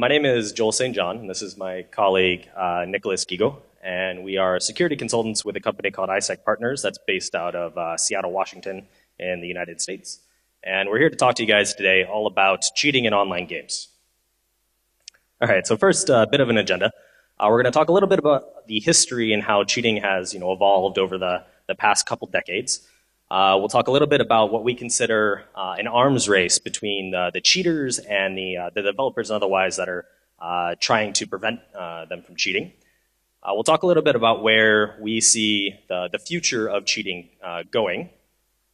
My name is Joel St. John, and this is my colleague Nicholas Gigo, and we are security consultants with a company called ISEC Partners that's based out of Seattle, Washington in the United States. And we're here to talk to you guys today all about cheating in online games. All right, so first, a bit of an agenda. We're going to talk a little bit about the history and how cheating has evolved over the past couple decades. We'll talk a little bit about what we consider an arms race between the cheaters and the developers and otherwise that are trying to prevent them from cheating. We'll talk a little bit about where we see the future of cheating going.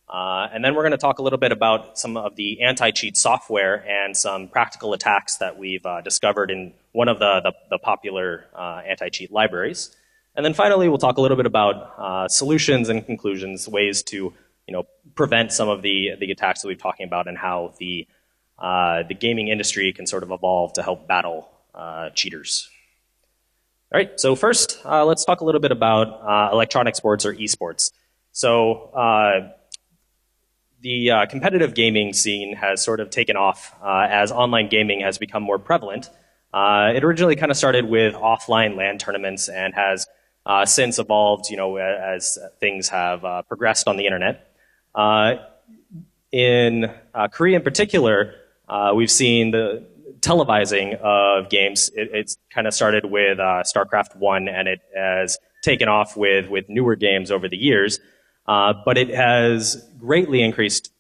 And then we're going to talk a little bit about some of the anti-cheat software and some practical attacks that we've discovered in one of the popular anti-cheat libraries. And then finally, we'll talk a little bit about solutions and conclusions, ways to prevent some of the attacks that we've talking about, and how the gaming industry can sort of evolve to help battle cheaters. All right, so first, let's talk a little bit about electronic sports or esports. So the competitive gaming scene has sort of taken off as online gaming has become more prevalent. It originally kind of started with offline LAN tournaments and has since evolved, as things have progressed on the internet. In Korea in particular, we've seen the televising of games. It's kind of started with StarCraft 1, and it has taken off with newer games over the years. But it has greatly increased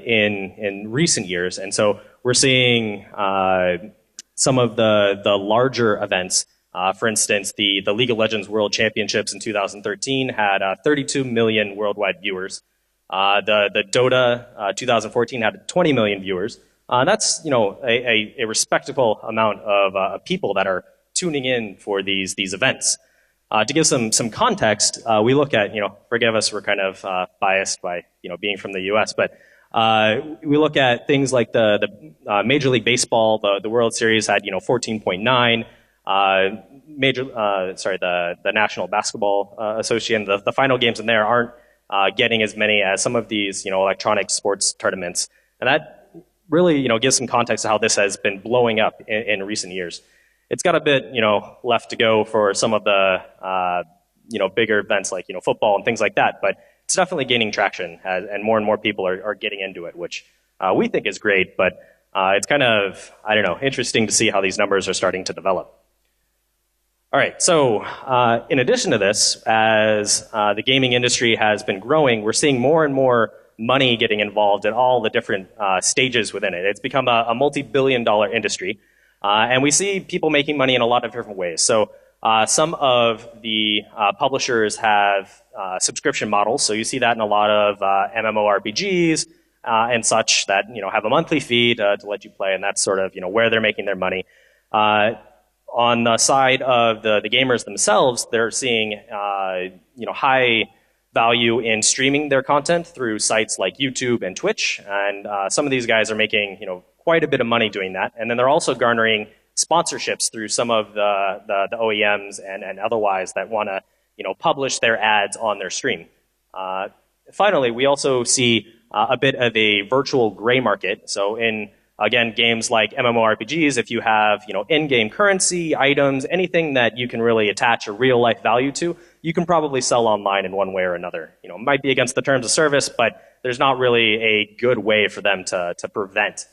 in recent years. And so we're seeing some of the larger events. For instance, the League of Legends World Championships in 2013 had 32 million worldwide viewers. The Dota 2014 had 20 million viewers. That's a respectable amount of people that are tuning in for these events. To give some context, we look at forgive us, we're kind of biased by being from the U.S., but we look at things like the Major League Baseball, the World Series had 14.9. The National Basketball Association, the final games in there aren't getting as many as some of these electronic sports tournaments, and that really gives some context to how this has been blowing up in recent years. It's got a bit left to go for some of the bigger events like football and things like that, but it's definitely gaining traction and more people are getting into it, which we think is great. But it's kind of interesting to see how these numbers are starting to develop. All right, so in addition to this, as the gaming industry has been growing, we're seeing more and more money getting involved in all the different stages within it. It's become a multi-billion-dollar industry, and we see people making money in a lot of different ways. So some of the publishers have subscription models, so you see that in a lot of MMORPGs and such that have a monthly fee to let you play, and that's sort of where they're making their money. On the side of the gamers themselves, they're seeing high value in streaming their content through sites like YouTube and Twitch, and some of these guys are making quite a bit of money doing that. And then they're also garnering sponsorships through some of the OEMs and otherwise that want to publish their ads on their stream. Finally, we also see a bit of a virtual gray market. So in again, games like MMORPGs, if you have in-game currency, items, anything that you can really attach a real-life value to, you can probably sell online in one way or another. It might be against the terms of service, but there's not really a good way for them to prevent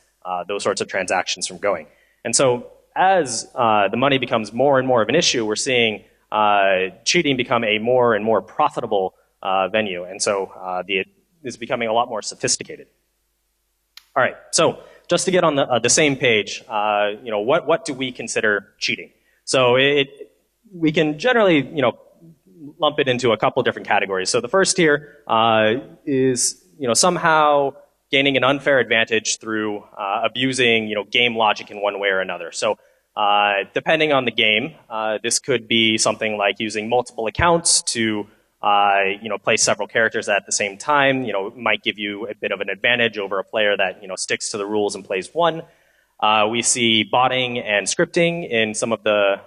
those sorts of transactions from going. And so as the money becomes more and more of an issue, we're seeing cheating become a more and more profitable venue. And so it's becoming a lot more sophisticated. All right, so just to get on the same page, what do we consider cheating? So we can generally, lump it into a couple different categories. So the first here is, somehow gaining an unfair advantage through abusing, game logic in one way or another. So depending on the game, this could be something like using multiple accounts to play several characters at the same time. Might give you a bit of an advantage over a player that sticks to the rules and plays one. We see botting and scripting in some of the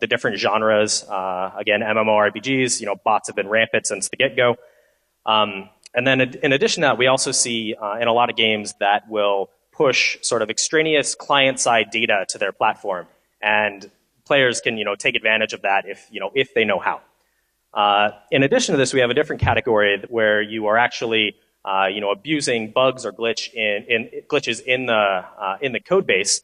different genres. Again, MMORPGs, bots have been rampant since the get-go. And then in addition to that, we also see in a lot of games that will push sort of extraneous client-side data to their platform. and players can take advantage of that if they know how. In addition to this, we have a different category where you are actually abusing bugs or glitches in the code base,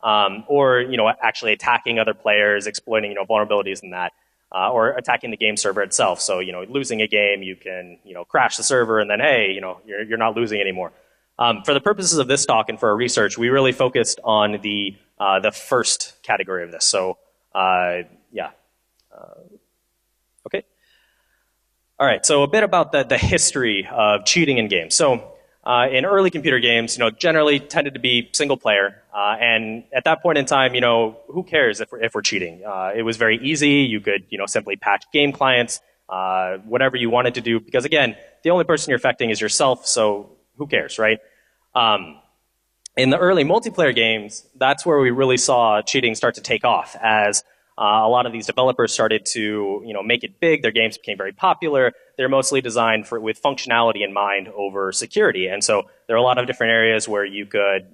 or actually attacking other players, exploiting vulnerabilities in that, or attacking the game server itself. So losing a game, you can crash the server, and then hey, you're not losing anymore. For the purposes of this talk and for our research, we really focused on the first category of this. So yeah, okay. All right, so a bit about the history of cheating in games. So in early computer games, generally tended to be single player, and at that point in time, who cares if we're cheating? It was very easy. You could simply patch game clients, whatever you wanted to do, because again, the only person you're affecting is yourself. So who cares, right? In the early multiplayer games, that's where we really saw cheating start to take off as a lot of these developers started to make it big. Their games became very popular. They're mostly designed with functionality in mind over security. And so there are a lot of different areas where you could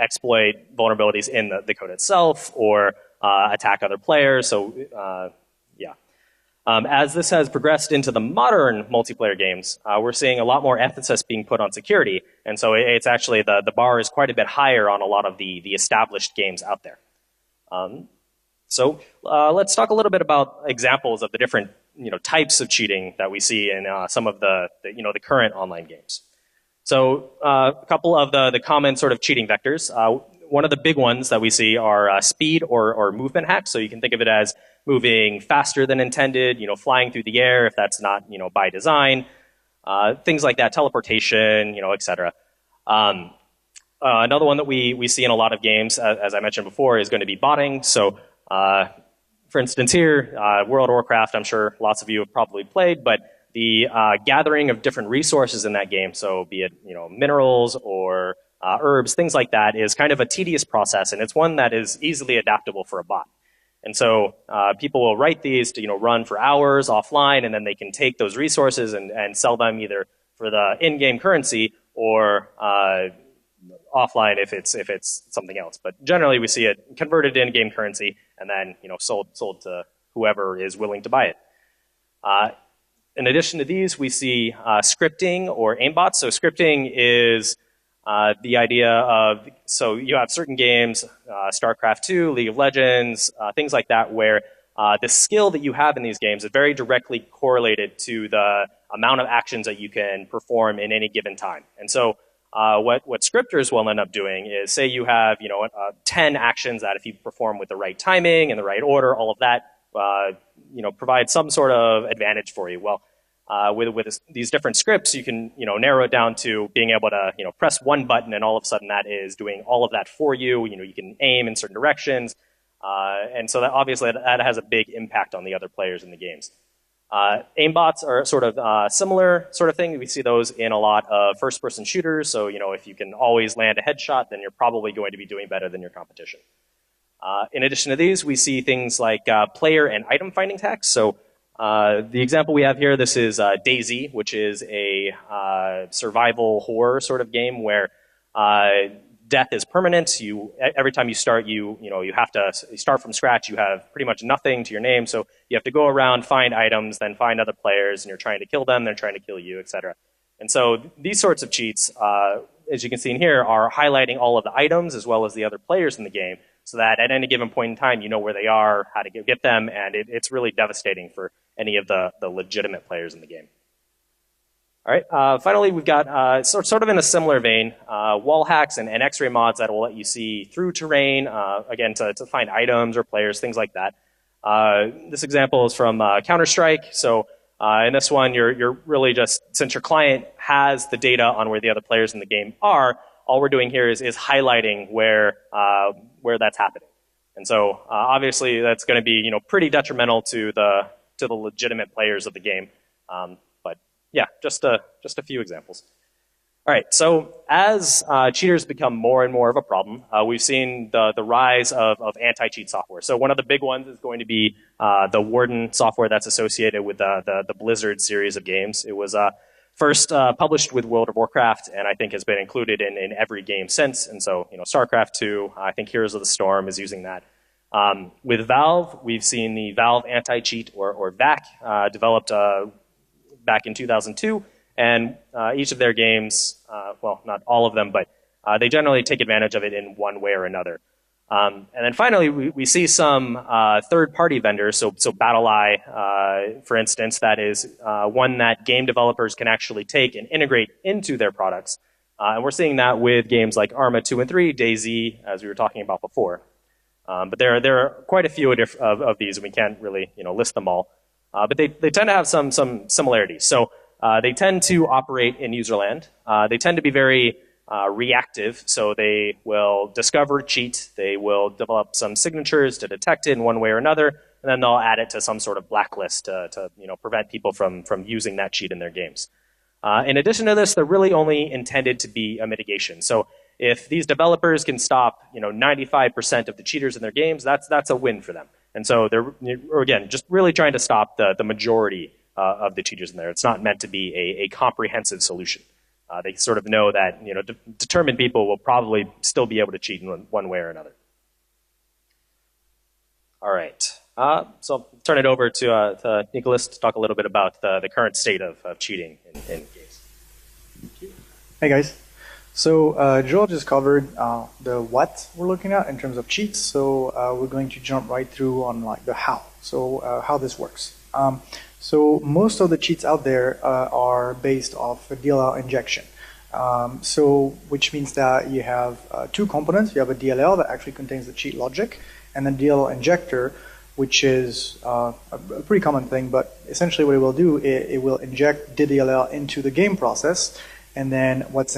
exploit vulnerabilities in the code itself or attack other players. So yeah. As this has progressed into the modern multiplayer games, we're seeing a lot more emphasis being put on security. And so it's actually the bar is quite a bit higher on a lot of the established games out there. So let's talk a little bit about examples of the different types of cheating that we see in some of the current online games. So a couple of the common sort of cheating vectors. One of the big ones that we see are speed or movement hacks. So you can think of it as moving faster than intended, flying through the air if that's not by design, things like that, teleportation, etc. Another one that we see in a lot of games, as I mentioned before, is going to be botting. So for instance here, World of Warcraft, I'm sure lots of you have probably played, but the gathering of different resources in that game, so be it minerals or herbs, things like that, is kind of a tedious process, and it's one that is easily adaptable for a bot. And so people will write these to run for hours offline, and then they can take those resources and sell them either for the in-game currency or offline if it's something else. But generally we see it converted to in-game currency and then sold to whoever is willing to buy it. In addition to these, we see scripting or aimbots. So scripting is the idea of, so you have certain games, StarCraft 2, League of Legends, things like that, where the skill that you have in these games is very directly correlated to the amount of actions that you can perform in any given time. And so what scripters will end up doing is, say you have 10 actions that if you perform with the right timing and the right order, all of that provide some sort of advantage for you. Well, with these different scripts, you can narrow it down to being able to press one button and all of a sudden that is doing all of that for you. You can aim in certain directions, and so that obviously that has a big impact on the other players in the games. Aimbots are sort of similar sort of thing. We see those in a lot of first-person shooters. So if you can always land a headshot, then you're probably going to be doing better than your competition. In addition to these, we see things like player and item finding hacks. So the example we have here, this is DayZ, which is a survival horror sort of game where death is permanent. Every time you start, you have to start from scratch. You have pretty much nothing to your name, so you have to go around, find items, then find other players, and you're trying to kill them, they're trying to kill you, etc. And so these sorts of cheats, as you can see in here, are highlighting all of the items as well as the other players in the game, so that at any given point in time, you know where they are, how to get them, and it's really devastating for any of the legitimate players in the game. All right, finally, we've got sort of in a similar vein, wall hacks and X-ray mods that will let you see through terrain, again, to find items or players, things like that. This example is from Counter-Strike. So in this one, you're really just, since your client has the data on where the other players in the game are, all we're doing here is highlighting where that's happening. And so obviously that's going to be pretty detrimental to the legitimate players of the game. But yeah, just a few examples. All right, so as cheaters become more and more of a problem, we've seen the rise of anti-cheat software. So one of the big ones is going to be the Warden software that's associated with the Blizzard series of games. It was, for instance, here, this is a game called Mitigations. So Mitigations first published with World of Warcraft, and I think has been included in every game since. And so, StarCraft 2, I think Heroes of the Storm is using that. With Valve, we've seen the Valve Anti-Cheat, or VAC, developed back in 2002, and each of their games, well, not all of them, but they generally take advantage of it in one way or another. And then finally, we see some third-party vendors, so BattlEye, for instance, that is one that game developers can actually take and integrate into their products. And we're seeing that with games like Arma 2 and 3, DayZ, as we were talking about before. But there are quite a few of these, and we can't really list them all. But they tend to have some similarities. So they tend to operate in userland. They tend to be very reactive, so they will discover cheat, they will develop some signatures to detect it in one way or another, and then they'll add it to some sort of blacklist to prevent people from using that cheat in their games. In addition to this, they're really only intended to be a mitigation. So if these developers can stop 95% of the cheaters in their games, that's a win for them. And so they're, again, just really trying to stop the majority of the cheaters in there. It's not meant to be a comprehensive solution. They sort of know that determined people will probably still be able to cheat in one way or another. All right. So I'll turn it over to Nicholas to talk a little bit about the current state of cheating in games. Hey guys. So Joel just covered the what we're looking at in terms of cheats. So we're going to jump right through on the how. So how this works. So most of the cheats out there are based off a DLL injection. Which means that you have two components. You have a DLL that actually contains the cheat logic, and then DLL injector, which is a pretty common thing, but essentially what it will do, it will inject the DLL into the game process, and then once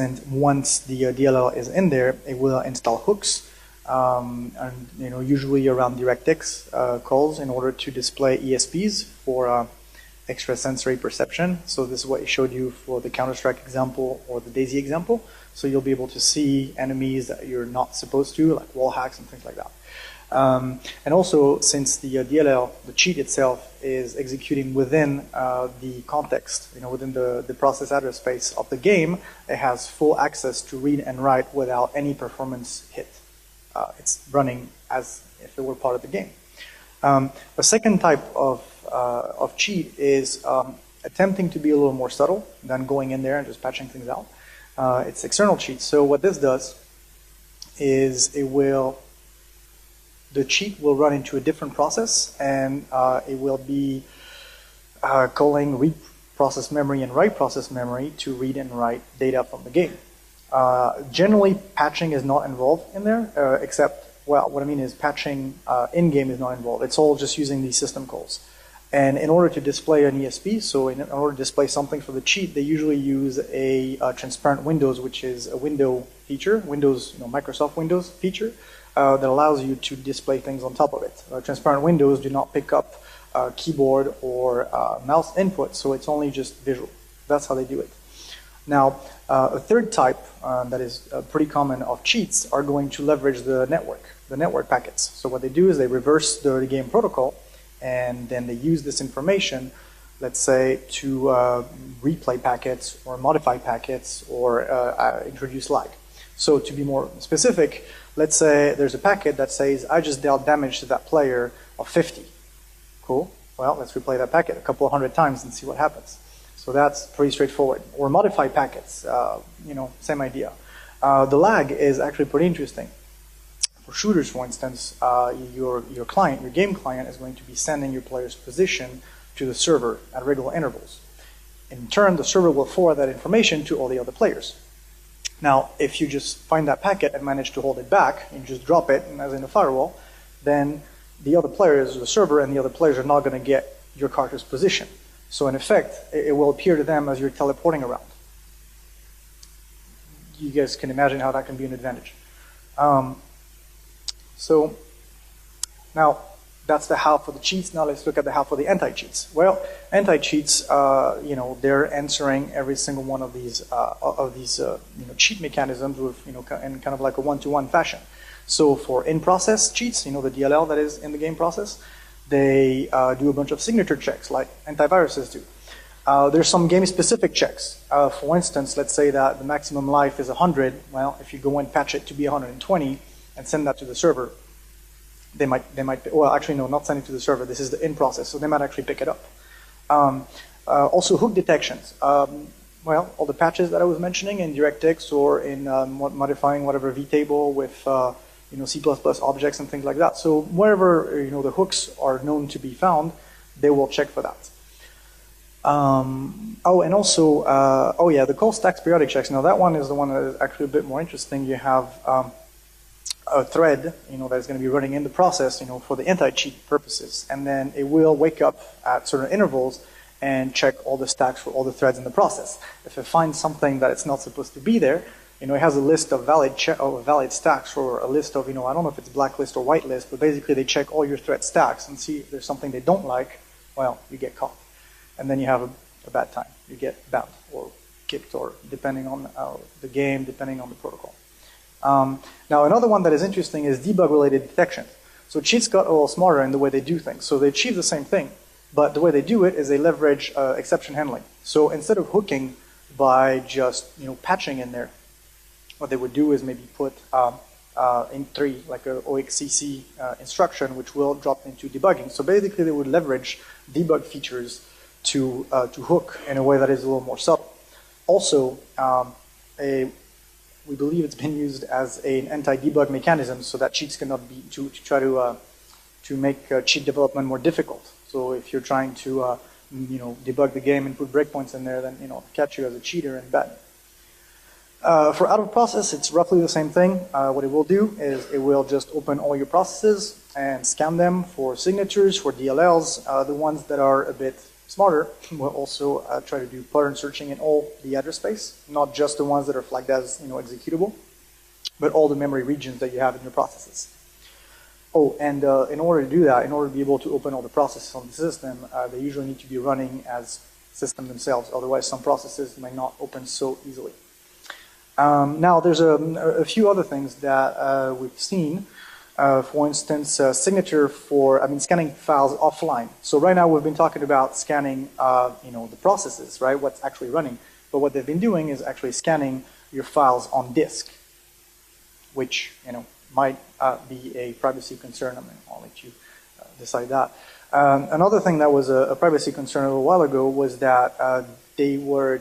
the DLL is in there, it will install hooks, and usually around DirectX calls in order to display ESPs for extrasensory perception. So this is what I showed you for the Counter-Strike example or the DayZ example. So you'll be able to see enemies that you're not supposed to, like wall hacks and things like that. And also, since the DLL, the cheat itself, is executing within the context, within the process address space of the game, it has full access to read and write without any performance hit. It's running as if it were part of the game. A second type of cheat is attempting to be a little more subtle than going in there and just patching things out. It's external cheat. So what this does is the cheat will run into a different process, and it will be calling read process memory and write process memory to read and write data from the game. Generally, patching is not involved in there, except, well, what I mean is patching in-game is not involved. It's all just using these system calls. And in order to display an ESP, so in order to display something for the cheat, they usually use a transparent windows, which is a window feature, Microsoft Windows feature, that allows you to display things on top of it. Transparent windows do not pick up keyboard or mouse input, so it's only just visual. That's how they do it. Now, a third type that is pretty common of cheats are going to leverage the network packets. So what they do is they reverse the game protocol, and then they use this information, let's say, to replay packets or modify packets or introduce lag. So to be more specific, let's say there's a packet that says, I just dealt damage to that player of 50. Cool. Well, let's replay that packet a couple of hundred times and see what happens. So that's pretty straightforward. Or modify packets, same idea. The lag is actually pretty interesting. For shooters, for instance, your client, your game client, is going to be sending your player's position to the server at regular intervals. In turn, the server will forward that information to all the other players. Now, if you just find that packet and manage to hold it back, and just drop it, as in a firewall, then the other players, the server and the other players, are not going to get your character's position. So in effect, it will appear to them as you're teleporting around. You guys can imagine how that can be an advantage. So now that's the how for the cheats. Now let's look at the how for the anti-cheats. Well, anti-cheats, they're answering every single one of these cheat mechanisms with in kind of like a one-to-one fashion. So for in-process cheats, the DLL that is in the game process, they do a bunch of signature checks like antiviruses do. There's some game-specific checks. For instance, let's say that the maximum life is 100. Well, if you go and patch it to be 120 and send that to the server, they might, well, actually, no, not send it to the server. This is the in process, so they might actually pick it up. Also, hook detections. Well, all the patches that I was mentioning in DirectX or in modifying whatever vtable with C++ objects and things like that. So wherever the hooks are known to be found, they will check for that. Oh, and also, oh yeah, the call stacks periodic checks. Now that one is the one that is actually a bit more interesting. You have a thread, that is going to be running in the process, for the anti-cheat purposes, and then it will wake up at certain intervals and check all the stacks for all the threads in the process. If it finds something that it's not supposed to be there, it has a list of valid stacks, or a list of, I don't know if it's blacklist or whitelist, but basically they check all your thread stacks and see if there's something they don't like. Well, you get caught, and then you have a bad time. You get banned or kicked, or depending on the game, depending on the protocol. Now, another one that is interesting is debug-related detection. So cheats got a little smarter in the way they do things. So they achieve the same thing, but the way they do it is they leverage exception handling. So instead of hooking by just patching in there, what they would do is maybe put int3, like a OXCC instruction, which will drop into debugging. So basically, they would leverage debug features to hook in a way that is a little more subtle. Also, we believe it's been used as an anti-debug mechanism, so that cheats cannot be to try to make cheat development more difficult. So if you're trying to debug the game and put breakpoints in there, then catch you as a cheater and ban you. For out of process, it's roughly the same thing. What it will do is it will just open all your processes and scan them for signatures, for DLLs. The ones that are a bit smarter will also try to do pattern searching in all the address space, not just the ones that are flagged as executable, but all the memory regions that you have in your processes. Oh, and in order to do that, in order to be able to open all the processes on the system, they usually need to be running as system themselves. Otherwise, some processes may not open so easily. Now, there's a few other things that we've seen. For instance, signature for, scanning files offline. So right now we've been talking about scanning, the processes, right? What's actually running. But what they've been doing is actually scanning your files on disk, which, might be a privacy concern. I'll let you decide that. Another thing that was a privacy concern a little while ago was that they were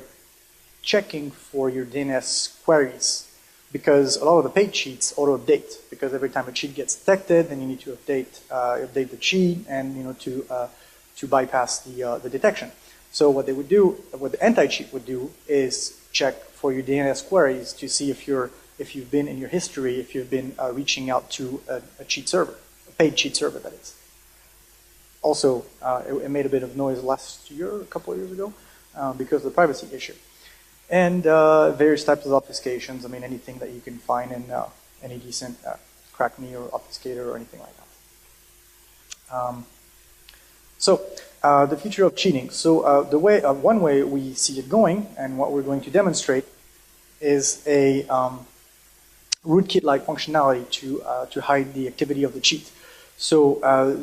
checking for your DNS queries, because a lot of the paid cheats auto-update, because every time a cheat gets detected, then you need to update the cheat and to bypass the detection. So what they would do, what the anti-cheat would do, is check for your DNS queries to see if you've been in your history, if you've been reaching out to a cheat server, a paid cheat server, that is. Also, it made a bit of noise last year, a couple of years ago, because of the privacy issue. And various types of obfuscations. Anything that you can find in any decent crack me or obfuscator or anything like that. So the future of cheating. So one way we see it going, and what we're going to demonstrate, is a rootkit-like functionality to hide the activity of the cheat. So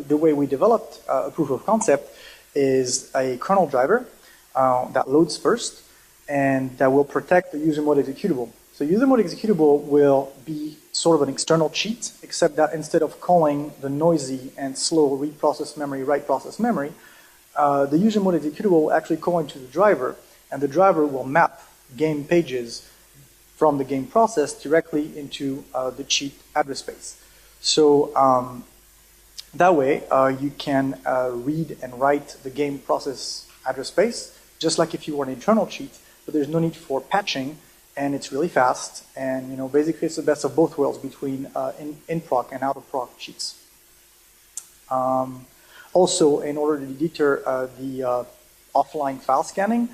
the way we developed a proof of concept is a kernel driver that loads first, and that will protect the user mode executable. So user mode executable will be sort of an external cheat, except that instead of calling the noisy and slow read process memory, write process memory, the user mode executable will actually call into the driver, and the driver will map game pages from the game process directly into the cheat address space. So that way you can read and write the game process address space, just like if you were an internal cheat, but there's no need for patching, and it's really fast, and basically it's the best of both worlds between in-proc and out-of-proc cheats. Also, in order to deter the offline file scanning,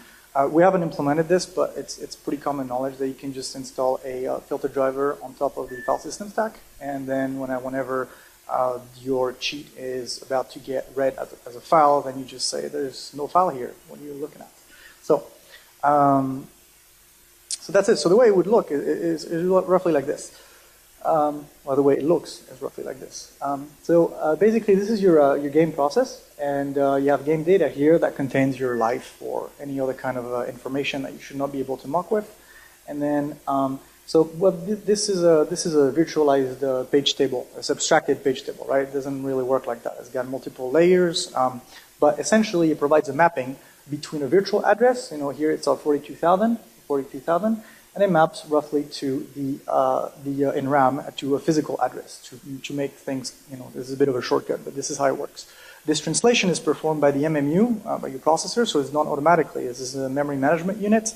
we haven't implemented this, but it's pretty common knowledge that you can just install a filter driver on top of the file system stack, and then whenever your cheat is about to get read as a file, then you just say, there's no file here. What are you looking at? So that's it. So the way it would look is roughly like this. Well, the way it looks is roughly like this. Basically, this is your game process, and you have game data here that contains your life or any other kind of information that you should not be able to muck with. And then, this is a virtualized page table, a abstracted page table, right? It doesn't really work like that. It's got multiple layers, but essentially it provides a mapping between a virtual address. You know, here it's 42,000, and it maps roughly to in RAM to a physical address to make things, you know, this is a bit of a shortcut, but this is how it works. This translation is performed by the MMU, by your processor, so it's done automatically. This is a memory management unit,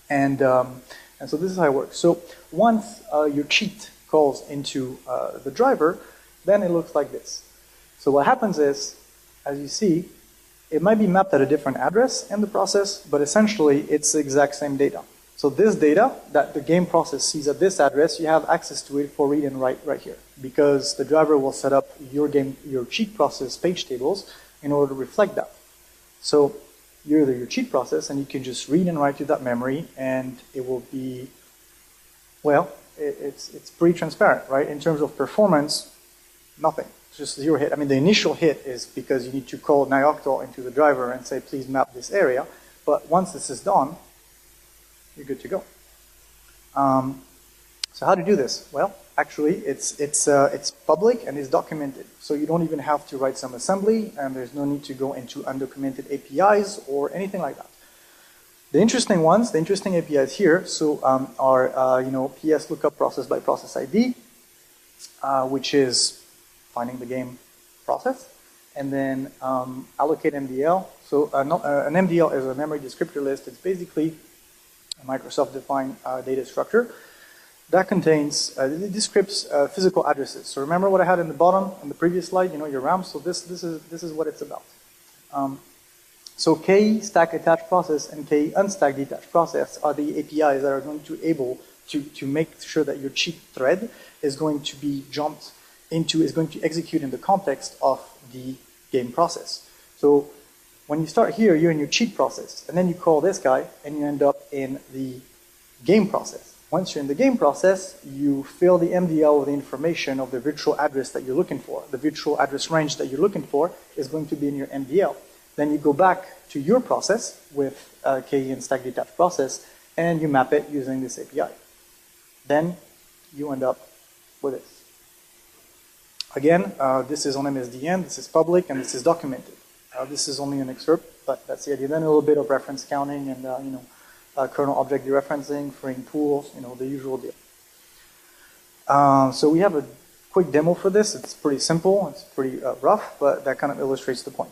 and so this is how it works. So once your cheat calls into the driver, then it looks like this. So what happens is, as you see, it might be mapped at a different address in the process, but essentially it's the exact same data. So this data that the game process sees at this address, you have access to it for read and write right here, because the driver will set up your cheat process page tables in order to reflect that. So you're your cheat process, and you can just read and write to that memory, and it will be, well, it's pretty transparent, right? In terms of performance, nothing. It's just zero hit. I mean, the initial hit is because you need to call Nyoctl into the driver and say, please map this area. But once this is done, you're good to go. So how to do this? Well, actually, it's public and it's documented. So you don't even have to write some assembly, and there's no need to go into undocumented APIs or anything like that. The interesting ones, the interesting APIs here, are PS lookup process by process ID, which is finding the game process, and then allocate MDL. So an MDL is a memory descriptor list. It's basically a Microsoft-defined data structure that contains, it describes physical addresses. So remember what I had in the bottom on the previous slide, you know, your RAM. So this is what it's about. So K stack attached process and K unstack detached process are the APIs that are going to able to make sure that your cheat thread is going to be jumped into, is going to execute in the context of the game process. So when you start here, you're in your cheat process, and then you call this guy, and you end up in the game process. Once you're in the game process, you fill the MDL with the information of the virtual address that you're looking for. The virtual address range that you're looking for is going to be in your MDL. Then you go back to your process with K and stack detached process, and you map it using this API. Then you end up with this. Again, this is on MSDN, this is public, and this is documented. This is only an excerpt, but that's the idea. Then a little bit of reference counting and kernel object dereferencing, freeing pools, the usual deal. So we have a quick demo for this. It's pretty simple, it's pretty rough, but that kind of illustrates the point.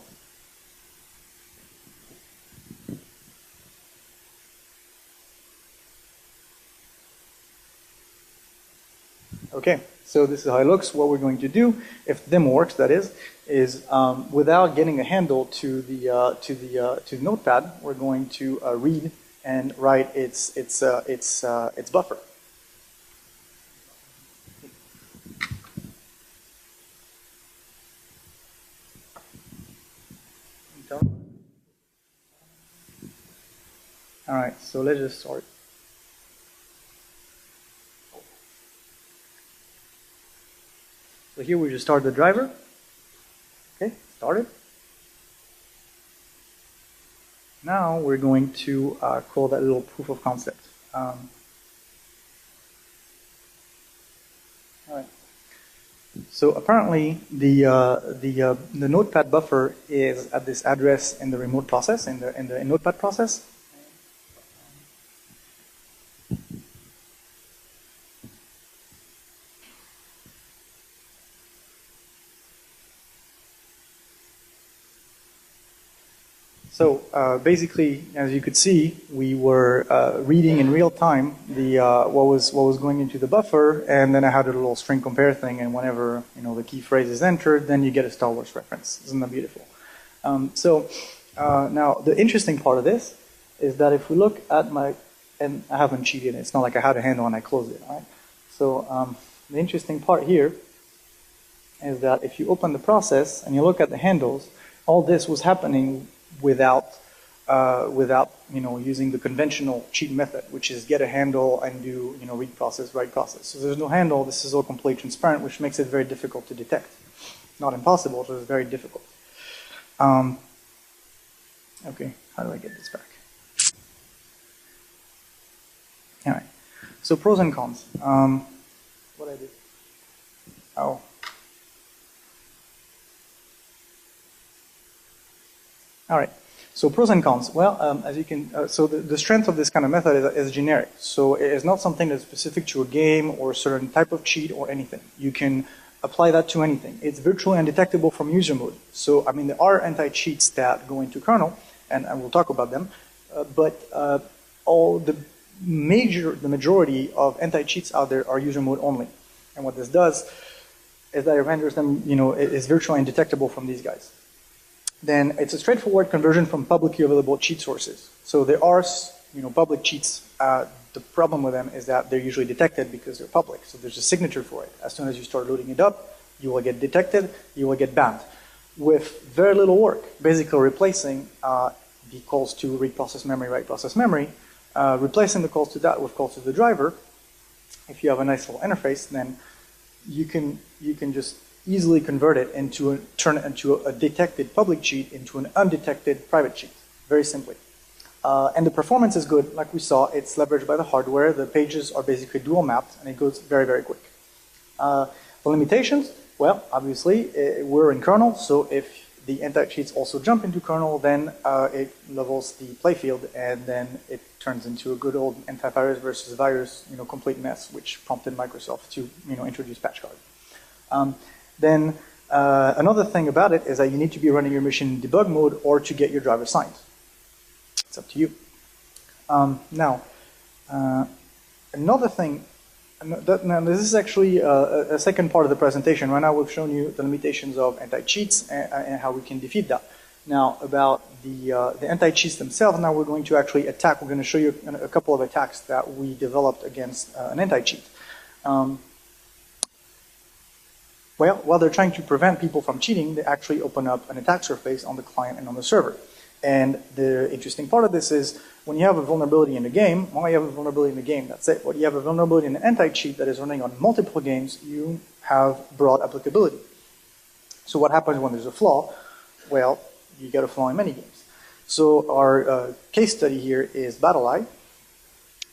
Okay, so this is how it looks. What we're going to do, if the demo works, that is without getting a handle to the Notepad, we're going to read and write its buffer. All right, so let's just start. So here we just start the driver. Okay, started. Now we're going to call that little proof of concept. All right. So apparently the Notepad buffer is at this address in the remote process, in the Notepad process. So basically, as you could see, we were reading in real time what was going into the buffer, and then I had a little string compare thing, and whenever the key phrase is entered, then you get a Star Wars reference. Isn't that beautiful? Now the interesting part of this is that if we look at and I haven't cheated, it's not like I had a handle and I closed it, right? So the interesting part here is that if you open the process and you look at the handles, all this was happening without without using the conventional cheat method, which is get a handle and do read process, write process. So there's no handle. This is all completely transparent, which makes it very difficult to detect. Not impossible, but it's very difficult. Okay, how do I get this back? All right. So pros and cons. What I did? Oh. All right. So pros and cons. Well, as you can, so the strength of this kind of method is generic. So it is not something that's specific to a game or a certain type of cheat or anything. You can apply that to anything. It's virtually undetectable from user mode. So, I mean, there are anti-cheats that go into kernel, and I will talk about them, but the majority of anti-cheats out there are user mode only. And what this does is that it renders them, it is virtually undetectable from these guys. Then it's a straightforward conversion from publicly available cheat sources. So there are, public cheats. The problem with them is that they're usually detected because they're public. So there's a signature for it. As soon as you start loading it up, you will get detected, you will get banned. With very little work, basically replacing the calls to read process memory, write process memory, replacing the calls to that with calls to the driver. If you have a nice little interface, then you can just easily convert it turn it into a detected public cheat into an undetected private cheat, very simply. And the performance is good, like we saw. It's leveraged by the hardware. The pages are basically dual mapped, and it goes very, very quick. The limitations, well, obviously, we're in kernel, so if the anti-cheats also jump into kernel, then it levels the playfield, and then it turns into a good old antivirus versus virus, complete mess, which prompted Microsoft to, introduce patch card. Then another thing about it is that you need to be running your machine in debug mode or to get your driver signed. It's up to you. Now, another thing, now this is actually a second part of the presentation. Right now we've shown you the limitations of anti-cheats and how we can defeat that. Now about the anti-cheats themselves, now we're going to actually attack. We're going to show you a couple of attacks that we developed against an anti-cheat. Well, while they're trying to prevent people from cheating, they actually open up an attack surface on the client and on the server. And the interesting part of this is when you have a vulnerability in a game, well, you have a vulnerability in the game, that's it. When you have a vulnerability in an anti-cheat that is running on multiple games, you have broad applicability. So what happens when there's a flaw? Well, you get a flaw in many games. So our case study here is BattleEye.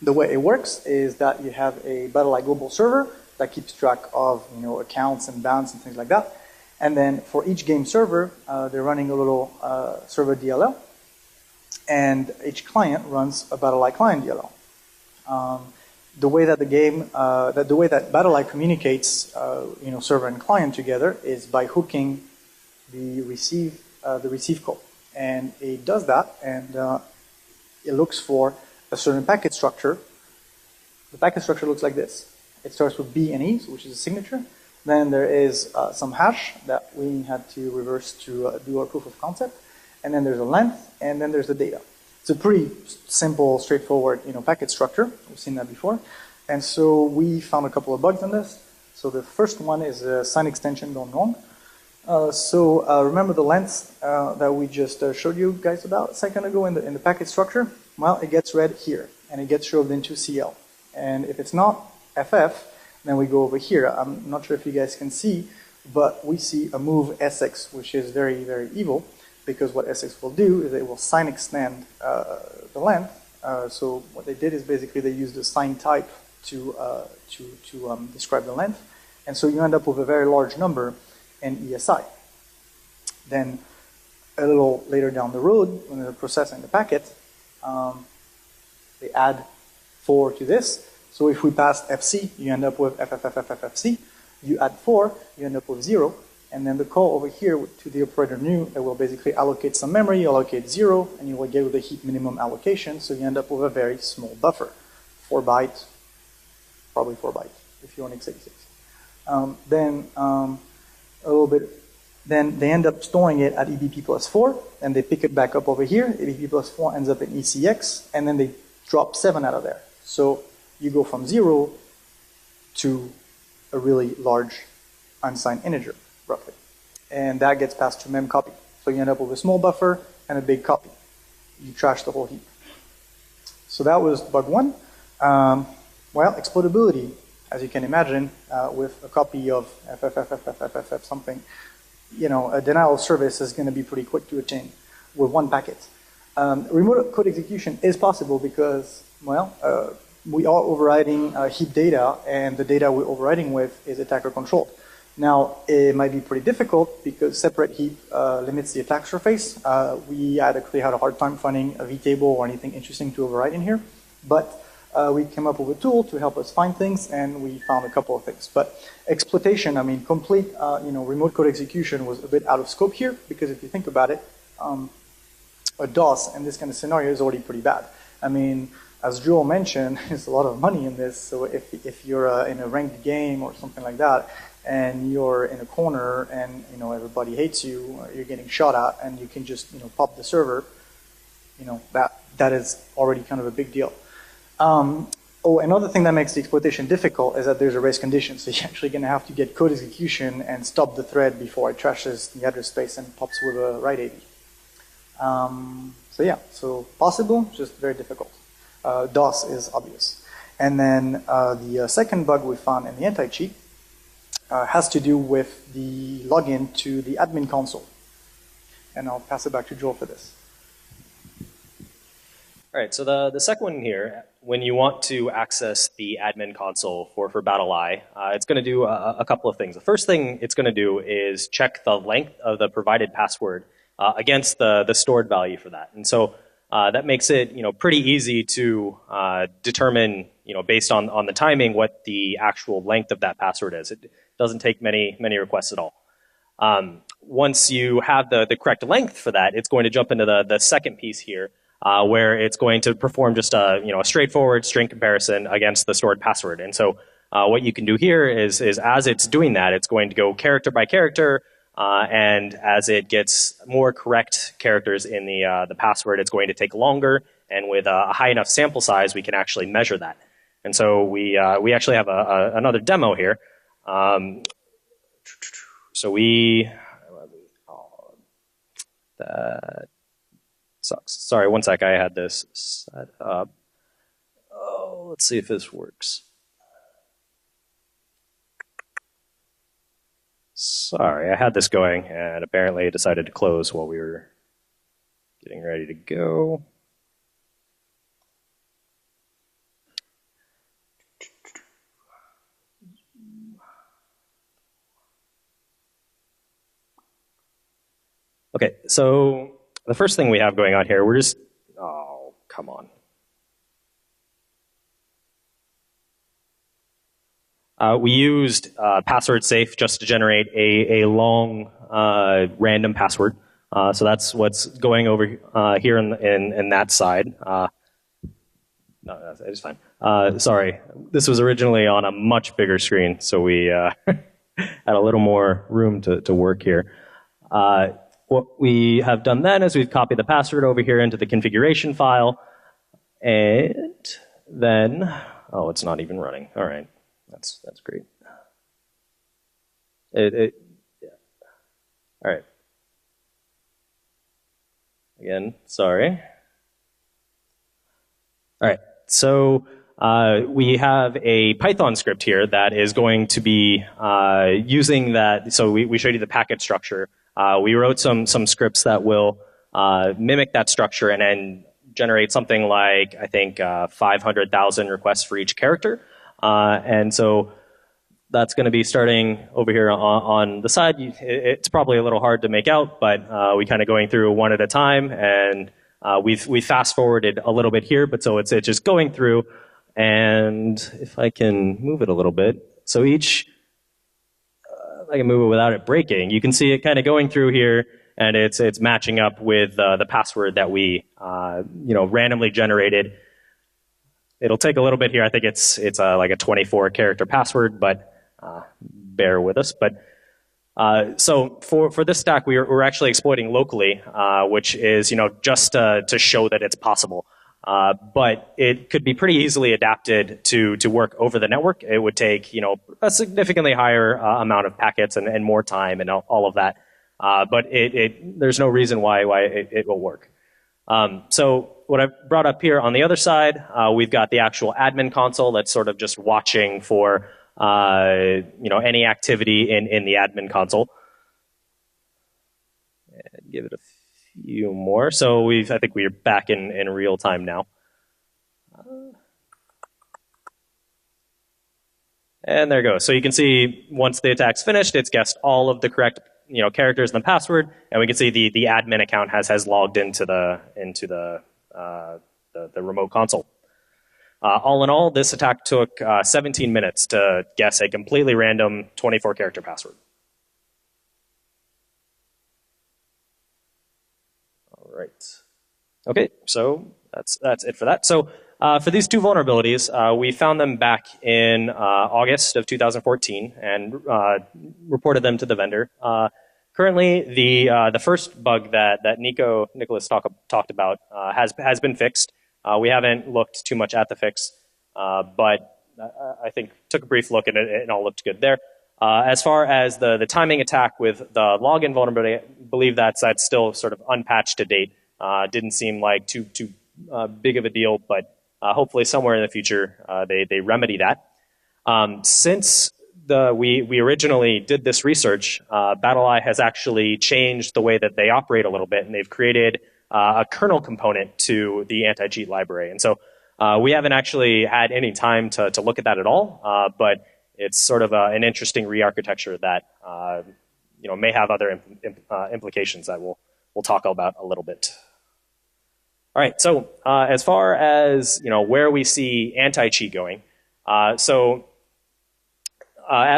The way it works is that you have a BattleEye global server that keeps track of accounts and bans and things like that. And then for each game server, they're running a little server DLL, and each client runs a BattleEye client DLL. The way that the way that BattleEye communicates, server and client together is by hooking the receive call, and it does that, and it looks for a certain packet structure. The packet structure looks like this. It starts with B and E, which is a signature. Then there is some hash that we had to reverse to do our proof of concept. And then there's a length, and then there's the data. It's a pretty simple, straightforward, packet structure. We've seen that before. And so we found a couple of bugs in this. So the first one is a sign extension gone wrong. Remember the length that we just showed you guys about a second ago in the packet structure? Well, it gets read here, and it gets shoved into CL. And if it's not FF, then we go over here. I'm not sure if you guys can see, but we see a move SX, which is very, very evil, because what SX will do is it will sign extend the length. So what they did is basically they used the sign type to describe the length. And so you end up with a very large number in ESI. Then a little later down the road, when they're processing the packet, they add 4 to this. So if we pass FC, you end up with FFFFFFC. You add 4, you end up with 0. And then the call over here to the operator new, it will basically allocate some memory, allocate 0, and you will get with a heap minimum allocation. So you end up with a very small buffer, 4 bytes, probably 4 bytes if you're on x86. Then they end up storing it at EBP plus 4, and they pick it back up over here. EBP plus 4 ends up in ECX, and then they drop 7 out of there. So you go from 0 to a really large unsigned integer, roughly. And that gets passed to memcopy. So you end up with a small buffer and a big copy. you trash the whole heap. So that was bug one. Well, exploitability, as you can imagine, with a copy of FFFFFFF something, a denial of service is going to be pretty quick to attain with one packet. Remote code execution is possible because, well, we are overriding heap data, and the data we're overriding with is attacker controlled. Now, it might be pretty difficult because separate heap limits the attack surface. We actually had a hard time finding a vtable or anything interesting to override in here, but we came up with a tool to help us find things, and we found a couple of things. But exploitation, I mean, complete, remote code execution was a bit out of scope here, because if you think about it, a DOS in this kind of scenario is already pretty bad. I mean, as Joel mentioned, there's a lot of money in this. So if you're in a ranked game or something like that, and you're in a corner, and everybody hates you, you're getting shot at, and you can just pop the server, that is already kind of a big deal. Another thing that makes the exploitation difficult is that there's a race condition. So you're actually going to have to get code execution and stop the thread before it trashes the address space and pops with a write 80. So yeah, so possible, just very difficult. DOS is obvious. And then the second bug we found in the anti-cheat has to do with the login to the admin console. And I'll pass it back to Joel for this. All right, so the second one here, when you want to access the admin console for BattlEye, it's going to do a couple of things. The first thing it's going to do is check the length of the provided password against the stored value for that. And so that makes it pretty easy to determine based on the timing what the actual length of that password is. It doesn't take many requests at all. Once you have the correct length for that, it's going to jump into the second piece here, where it's going to perform just a straightforward string comparison against the stored password. And so what you can do here is as it's doing that, it's going to go character by character, and as it gets more correct characters in the password, it's going to take longer. And with a high enough sample size, we can actually measure that. And so we actually have another demo here. So that sucks. Sorry, one sec. I had this set up. Oh, let's see if this works. Sorry, I had this going, and apparently it decided to close while we were getting ready to go. Okay, so the first thing we have going on here, we're just, oh, come on. We used password safe just to generate a long random password. So that's what's going over here in that side. No, it's fine. Sorry, this was originally on a much bigger screen, so we had a little more room to work here. What we have done then is we've copied the password over here into the configuration file, and then, oh, it's not even running. All right, that's great. Yeah. All right. Again, sorry. All right, so we have a Python script here that is going to be using that. So we showed you the packet structure. We wrote some scripts that will mimic that structure and then generate something like, I think, 500,000 requests for each character. And so that's going to be starting over here on the side. It's probably a little hard to make out, but we kind of going through one at a time. And we fast forwarded a little bit here, but so it's just going through. And if I can move it a little bit, so each, I can move it without it breaking. You can see it kind of going through here, and it's matching up with the password that we randomly generated. It'll take a little bit here. I think it's like a 24 character password, but bear with us. But so for this stack, we're actually exploiting locally, which is just to show that it's possible. But it could be pretty easily adapted to work over the network. It would take a significantly higher amount of packets and more time and all of that. But there's no reason why it will work. So what I've brought up here on the other side, we've got the actual admin console that's sort of just watching for any activity in the admin console. And give it a few more. So I think we're back in real time now. And there it goes. So you can see once the attack's finished, it's guessed all of the correct characters in the password, and we can see the admin account has logged into the remote console. All in all, this attack took 17 minutes to guess a completely random 24-character password. All right. Okay, so that's it for that. So for these two vulnerabilities, we found them back in August of 2014 and reported them to the vendor. Currently, the first bug that Nicholas talked about has been fixed. We haven't looked too much at the fix, but I think took a brief look and it all looked good there. As far as the timing attack with the login vulnerability, I believe that's still sort of unpatched to date. Didn't seem like too big of a deal, but hopefully somewhere in the future they remedy that. Since we originally did this research, BattlEye has actually changed the way that they operate a little bit, and they've created a kernel component to the anti-cheat library. And so we haven't actually had any time to look at that at all, but it's sort of an interesting re-architecture that may have other implications that we'll talk about a little bit. All right, so as far as where we see anti-cheat going, as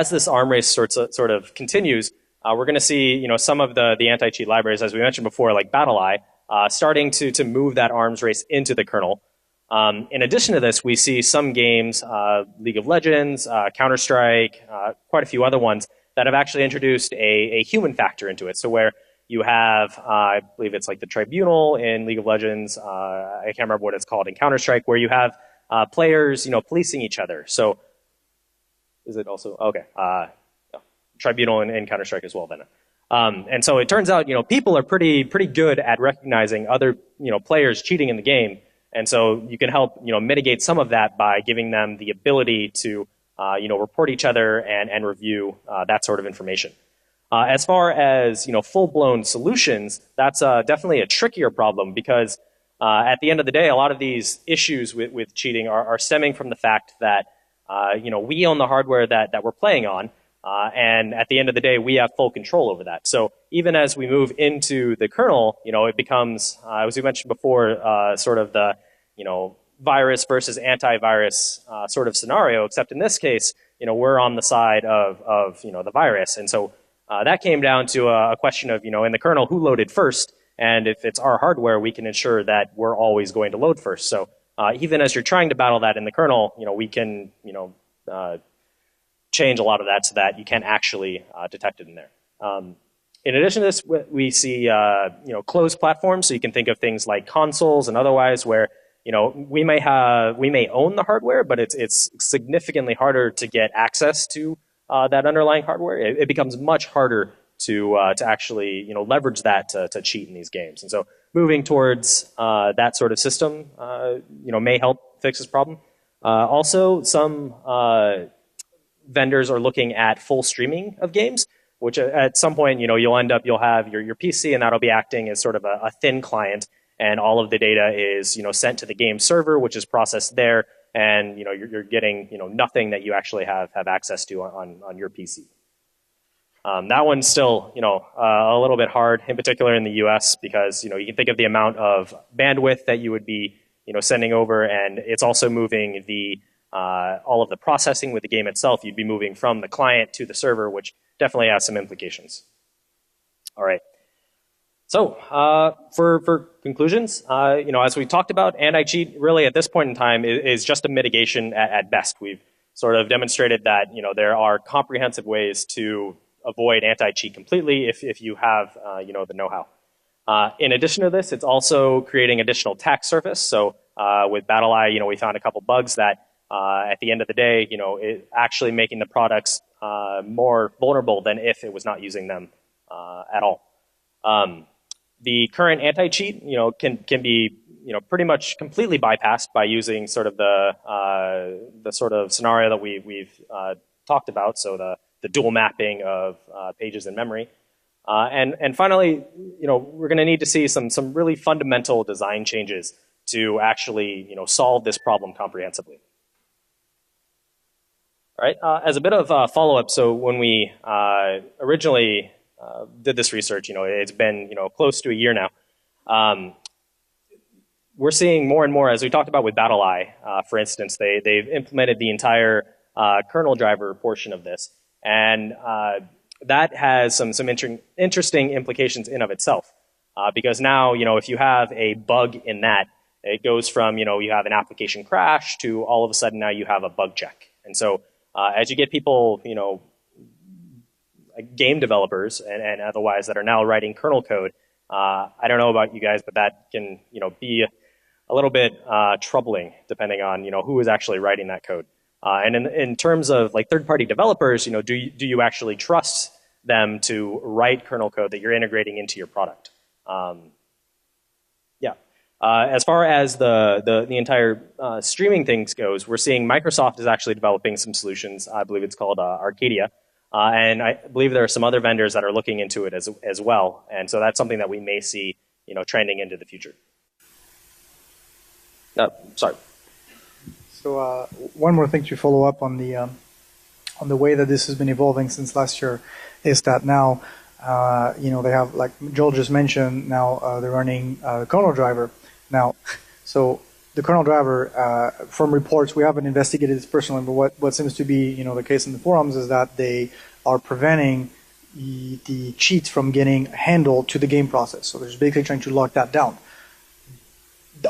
this arm race sort of continues, we're going to see some of the anti-cheat libraries, as we mentioned before, like BattlEye, starting to move that arms race into the kernel. In addition to this, we see some games, League of Legends, Counter-Strike, quite a few other ones, that have actually introduced a human factor into it. So where you have, I believe it's like the Tribunal in League of Legends, I can't remember what it's called in Counter-Strike, where you have players policing each other. So is it also, okay, Tribunal in Counter-Strike as well then. And so it turns out, people are pretty good at recognizing other, players cheating in the game. And so you can help, mitigate some of that by giving them the ability to, report each other and review that sort of information. As far as, full-blown solutions, that's definitely a trickier problem because at the end of the day, a lot of these issues with cheating are stemming from the fact that, we own the hardware that we're playing on. And at the end of the day, we have full control over that. So even as we move into the kernel, it becomes, as we mentioned before, sort of the, virus versus antivirus sort of scenario, except in this case, we're on the side of the virus. And so that came down to a question of, in the kernel, who loaded first? And if it's our hardware, we can ensure that we're always going to load first. So even as you're trying to battle that in the kernel, we can, change a lot of that so that you can actually detect it in there. In addition to this, we see closed platforms. So you can think of things like consoles and otherwise, where we may own the hardware, but it's significantly harder to get access to that underlying hardware. It becomes much harder to actually leverage that to cheat in these games. And so moving towards that sort of system may help fix this problem. Also, some vendors are looking at full streaming of games, which at some point, you'll have your PC, and that'll be acting as sort of a thin client, and all of the data is, sent to the game server, which is processed there, and, you're getting, nothing that you actually have access to on your PC. That one's still, a little bit hard, in particular in the US, because, you can think of the amount of bandwidth that you would be, sending over, and it's also moving all of the processing with the game itself. You'd be moving from the client to the server, which definitely has some implications. All right. So for conclusions, as we talked about, anti-cheat really at this point in time is just a mitigation at best. We've sort of demonstrated that there are comprehensive ways to avoid anti-cheat completely if you have the know-how. In addition to this, it's also creating additional attack surface. So with BattlEye, we found a couple bugs that at the end of the day, it actually making the products more vulnerable than if it was not using them at all. the current anti-cheat, can be, pretty much completely bypassed by using sort of the sort of scenario that we've talked about. So the dual mapping of pages in memory. And finally, we're going to need to see some really fundamental design changes to actually, solve this problem comprehensively. All right. As a bit of follow-up, so when we originally did this research, it's been, close to a year now. We're seeing more and more, as we talked about with BattleEye, for instance, they've implemented the entire kernel driver portion of this, and that has some interesting implications in of itself, because now, if you have a bug in that, it goes from, you have an application crash to all of a sudden now you have a bug check. And so as you get people, like game developers and otherwise that are now writing kernel code, I don't know about you guys, but that can, be a little bit troubling depending on, who is actually writing that code. And in terms of like third-party developers, do you actually trust them to write kernel code that you're integrating into your product? Yeah. As far as the entire streaming things goes, we're seeing Microsoft is actually developing some solutions. I believe it's called Arcadia. And I believe there are some other vendors that are looking into it as well. And so that's something that we may see, trending into the future. Sorry. So one more thing to follow up on the way that this has been evolving since last year is that now, they have, like Joel just mentioned, now they're running the kernel driver. Now, so the kernel driver, from reports, we haven't investigated this personally, but what seems to be, the case in the forums is that they are preventing the cheats from getting handled to the game process. So they're just basically trying to lock that down.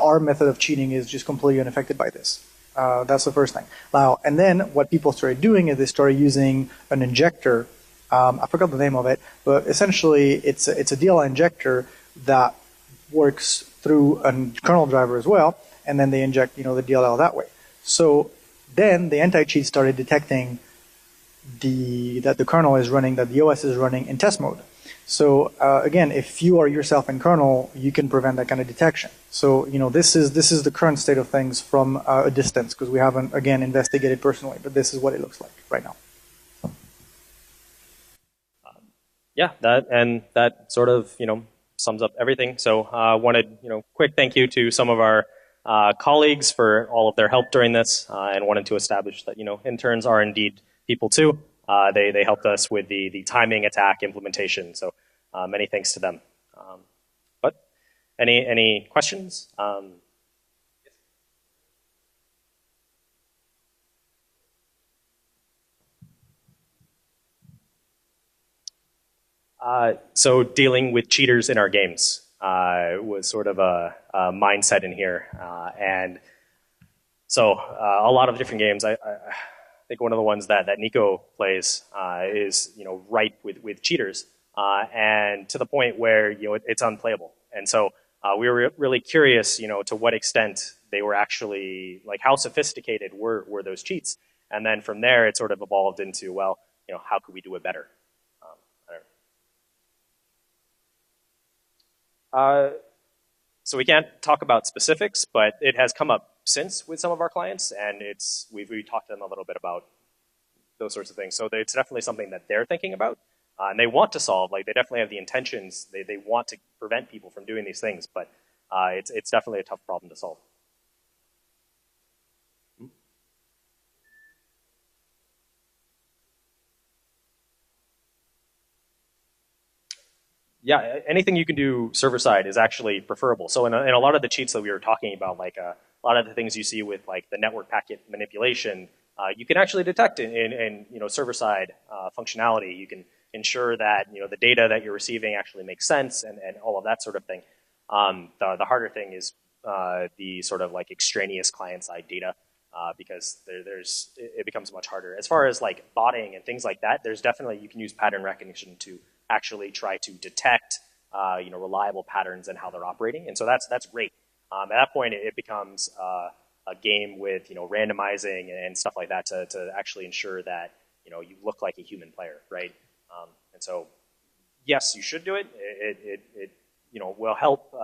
Our method of cheating is just completely unaffected by this. That's the first thing. Now, and then what people started doing is they started using an injector. I forgot the name of it, but essentially it's a DLL injector that works through a kernel driver as well, and then they inject, the DLL that way. So then the anti-cheat started detecting that the kernel is running, that the OS is running in test mode. So again, if you are yourself in kernel, you can prevent that kind of detection. So this is the current state of things from a distance, because we haven't, again, investigated personally, but this is what it looks like right now. Yeah, that sort of sums up everything. So wanted quick thank you to some of our colleagues for all of their help during this, and wanted to establish that interns are indeed people too. They helped us with the timing attack implementation. So many thanks to them. But any questions? So dealing with cheaters in our games was sort of a mindset in here, and so a lot of different games. I think one of the ones that Nico plays is ripe with cheaters, and to the point where it's unplayable. And so we were really curious, to what extent they were actually, like, how sophisticated were those cheats, and then from there it sort of evolved into, well, how could we do it better? So we can't talk about specifics, but it has come up since with some of our clients, and we've talked to them a little bit about those sorts of things. So it's definitely something that they're thinking about, and they want to solve. Like, they definitely have the intentions. They want to prevent people from doing these things, but it's definitely a tough problem to solve. Yeah, anything you can do server side is actually preferable. So in a lot of the cheats that we were talking about, like a lot of the things you see with like the network packet manipulation, you can actually detect in server side functionality. You can ensure that the data that you're receiving actually makes sense and all of that sort of thing. The harder thing is the sort of like extraneous client side data, because it becomes much harder. As far as like botting and things like that, there's definitely, you can use pattern recognition to actually try to detect reliable patterns and how they're operating, and so that's great. At that point, it becomes a game with randomizing and stuff like that to actually ensure that you look like a human player, right? And so, yes, you should do it. will help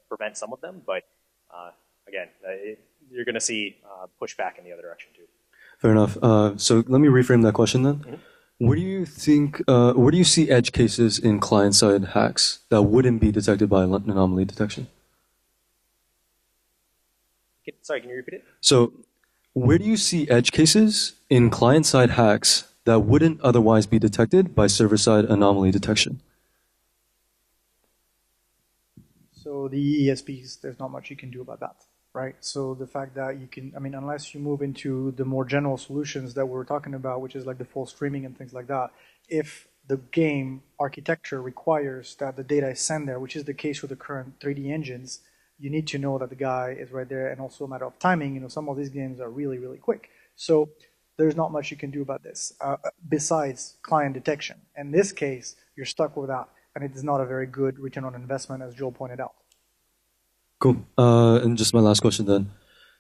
prevent some of them, but again, you're going to see pushback in the other direction too. Fair enough. So let me reframe that question then. Mm-hmm. Where do you see edge cases in client-side hacks that wouldn't be detected by anomaly detection? Sorry, can you repeat it? So where do you see edge cases in client-side hacks that wouldn't otherwise be detected by server-side anomaly detection? So the ESPs, there's not much you can do about that, right? So the fact that you can, I mean, unless you move into the more general solutions that we're talking about, which is like the full streaming and things like that, if the game architecture requires that the data is sent there, which is the case with the current 3D engines, you need to know that the guy is right there, and also a matter of timing. Some of these games are really, really quick. So there's not much you can do about this besides client detection. In this case, you're stuck with that. And it is not a very good return on investment, as Joel pointed out. Cool. And just my last question then.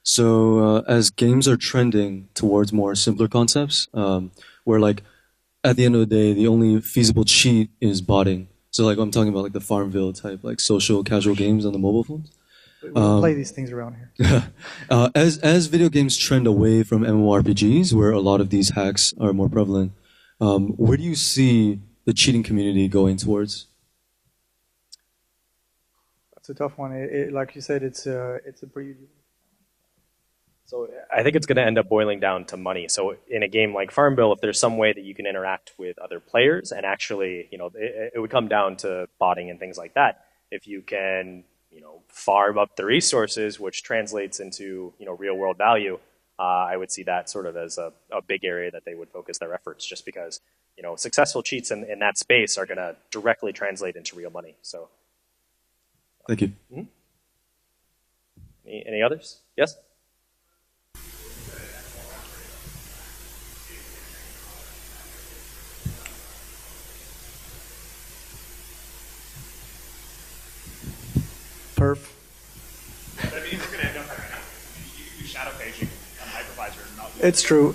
So as games are trending towards more simpler concepts, where like at the end of the day, the only feasible cheat is botting. So like I'm talking about like the Farmville type, like social casual games on the mobile phones. We don't play these things around here. As video games trend away from MMORPGs, where a lot of these hacks are more prevalent, where do you see the cheating community going towards? That's a tough one. Like you said, it's a pretty. So I think it's going to end up boiling down to money. So in a game like Farmville, if there's some way that you can interact with other players, and actually, it would come down to botting and things like that. If you can, farm up the resources, which translates into, real world value, I would see that sort of as a big area that they would focus their efforts, just because, successful cheats in that space are going to directly translate into real money. So, thank you. Mm-hmm. Any others? Yes? Perf. That means we're going to end up right now. You do shadow paging on hypervisor. Not it's true.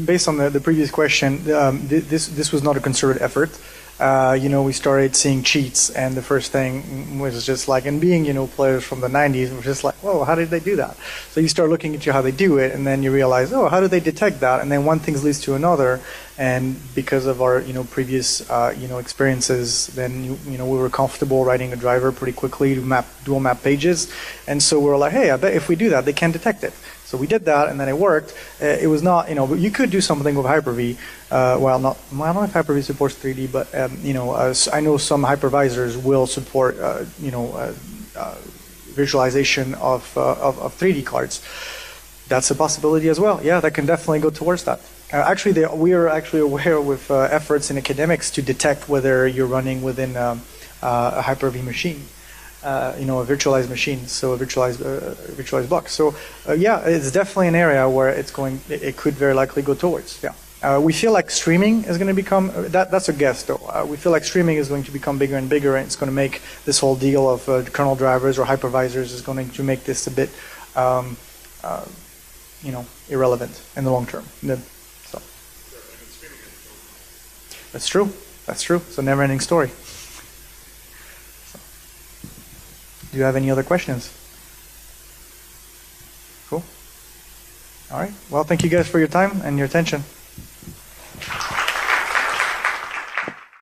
Based on the previous question, this was not a concerted effort. We started seeing cheats, and the first thing was just like, and being, players from the 90s, we're just like, whoa, how did they do that? So you start looking into how they do it, and then you realize, oh, how do they detect that? And then one thing leads to another, and because of our, previous, experiences, then, we were comfortable writing a driver pretty quickly to dual map pages, and so we're like, hey, I bet if we do that, they can detect it. So we did that, and then it worked. It was not, but you could do something with Hyper-V. I don't know if Hyper-V supports 3D, but I know some hypervisors will support, visualization of 3D cards. That's a possibility as well. Yeah, that can definitely go towards that. Actually, we are actually aware with efforts in academics to detect whether you're running within a Hyper-V machine. A virtualized machine, so a virtualized box. So yeah, it's definitely an area where it could very likely go towards. Yeah, we feel like streaming is going to become that's a guess though. We feel like streaming is going to become bigger and bigger, and it's going to make this whole deal of kernel drivers or hypervisors is going to make this a bit irrelevant in the long term. So that's true. That's true. It's a never-ending story. Do you have any other questions? Cool. All right. Well, thank you guys for your time and your attention.